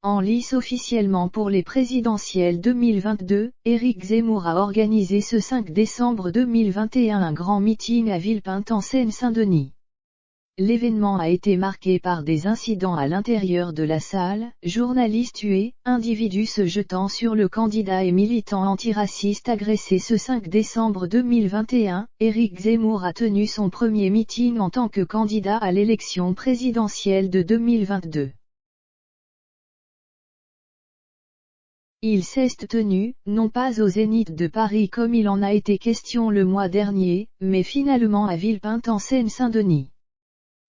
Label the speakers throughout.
Speaker 1: En lice officiellement pour les présidentielles 2022, Éric Zemmour a organisé ce 5 décembre 2021 un grand meeting à Villepinte en Seine-Saint-Denis. L'événement a été marqué par des incidents à l'intérieur de la salle, journalistes tués, individus se jetant sur le candidat et militants antiracistes agressés. Ce 5 décembre 2021, Éric Zemmour a tenu son premier meeting en tant que candidat à l'élection présidentielle de 2022. Il s'est tenu, non pas au Zénith de Paris comme il en a été question le mois dernier, mais finalement à Villepinte en Seine-Saint-Denis.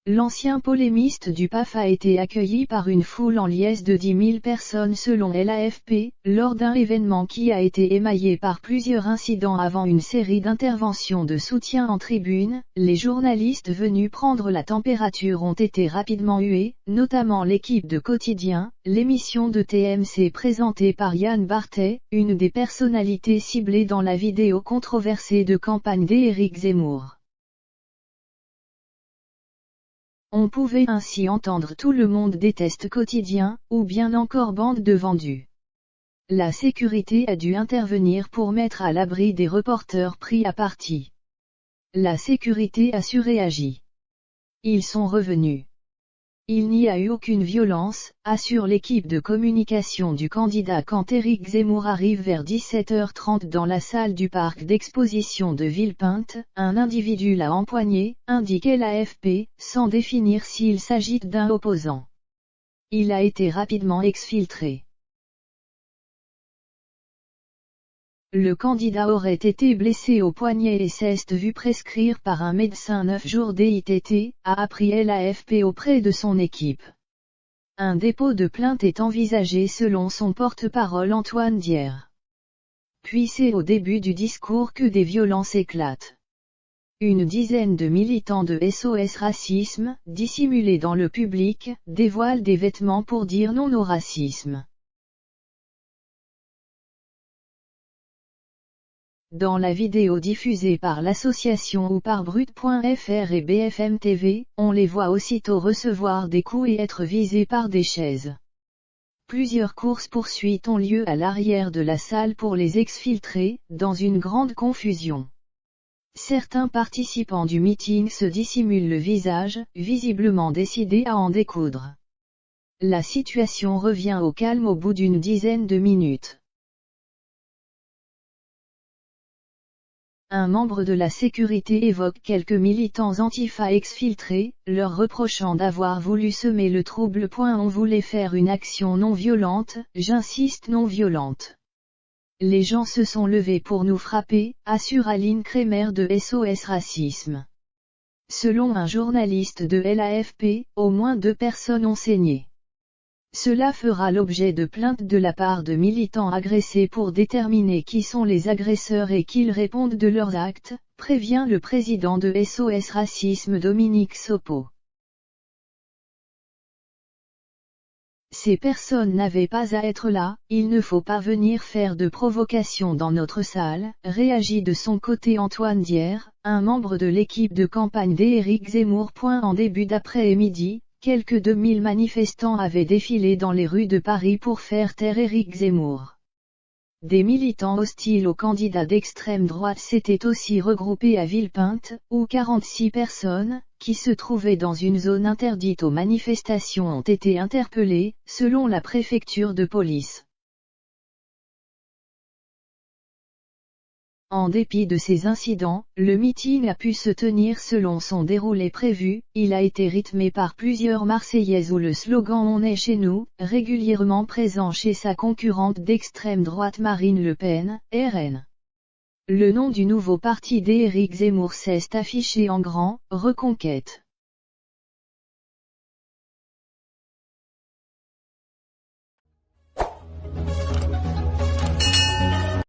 Speaker 1: L'ancien polémiste du PAF a été accueilli par une foule en liesse de 10 000 personnes selon l'AFP, lors d'un événement qui a été émaillé par plusieurs incidents avant une série d'interventions de soutien en tribune. Les journalistes venus prendre la température ont été rapidement hués, notamment l'équipe de Quotidien, l'émission de TMC présentée par Yann Barthès, une des personnalités ciblées dans la vidéo controversée de campagne d'Éric Zemmour. On pouvait ainsi entendre tout le monde déteste Quotidien, ou bien encore bande de vendus. La sécurité a dû intervenir pour mettre à l'abri des reporters pris à partie. La sécurité a surréagi. Ils sont revenus. Il n'y a eu aucune violence, assure l'équipe de communication du candidat quand Éric Zemmour arrive vers 17h30 dans la salle du parc d'exposition de Villepinte. Un individu l'a empoigné, indiquait l'AFP, sans définir s'il s'agit d'un opposant. Il a été rapidement exfiltré. Le candidat aurait été blessé au poignet et s'est vu prescrire par un médecin 9 jours d'ITT, a appris l'AFP auprès de son équipe. Un dépôt de plainte est envisagé selon son porte-parole Antoine Dier. Puis c'est au début du discours que des violences éclatent. Une dizaine de militants de SOS Racisme, dissimulés dans le public, dévoilent des vêtements pour dire non au racisme. Dans la vidéo diffusée par l'association ou par Brut.fr et BFM TV, on les voit aussitôt recevoir des coups et être visés par des chaises. Plusieurs courses-poursuites ont lieu à l'arrière de la salle pour les exfiltrer, dans une grande confusion. Certains participants du meeting se dissimulent le visage, visiblement décidés à en découdre. La situation revient au calme au bout d'une dizaine de minutes. Un membre de la sécurité évoque quelques militants antifa exfiltrés, leur reprochant d'avoir voulu semer le trouble. On voulait faire une action non violente, j'insiste non violente. Les gens se sont levés pour nous frapper, assure Aline Kremer de SOS Racisme. Selon un journaliste de l'AFP, au moins 2 personnes ont saigné. Cela fera l'objet de plaintes de la part de militants agressés pour déterminer qui sont les agresseurs et qu'ils répondent de leurs actes, prévient le président de SOS Racisme Dominique Sopo. Ces personnes n'avaient pas à être là, il ne faut pas venir faire de provocation dans notre salle, réagit de son côté Antoine Dier, un membre de l'équipe de campagne d'Éric Zemmour. En début d'après-midi, quelques 2000 manifestants avaient défilé dans les rues de Paris pour faire taire Éric Zemmour. Des militants hostiles au candidat d'extrême droite s'étaient aussi regroupés à Villepinte, où 46 personnes, qui se trouvaient dans une zone interdite aux manifestations ont été interpellées, selon la préfecture de police. En dépit de ces incidents, le meeting a pu se tenir selon son déroulé prévu. Il a été rythmé par plusieurs Marseillaises où le slogan « On est chez nous », régulièrement présent chez sa concurrente d'extrême droite Marine Le Pen, RN. Le nom du nouveau parti d'Éric Zemmour s'est affiché en grand, Reconquête.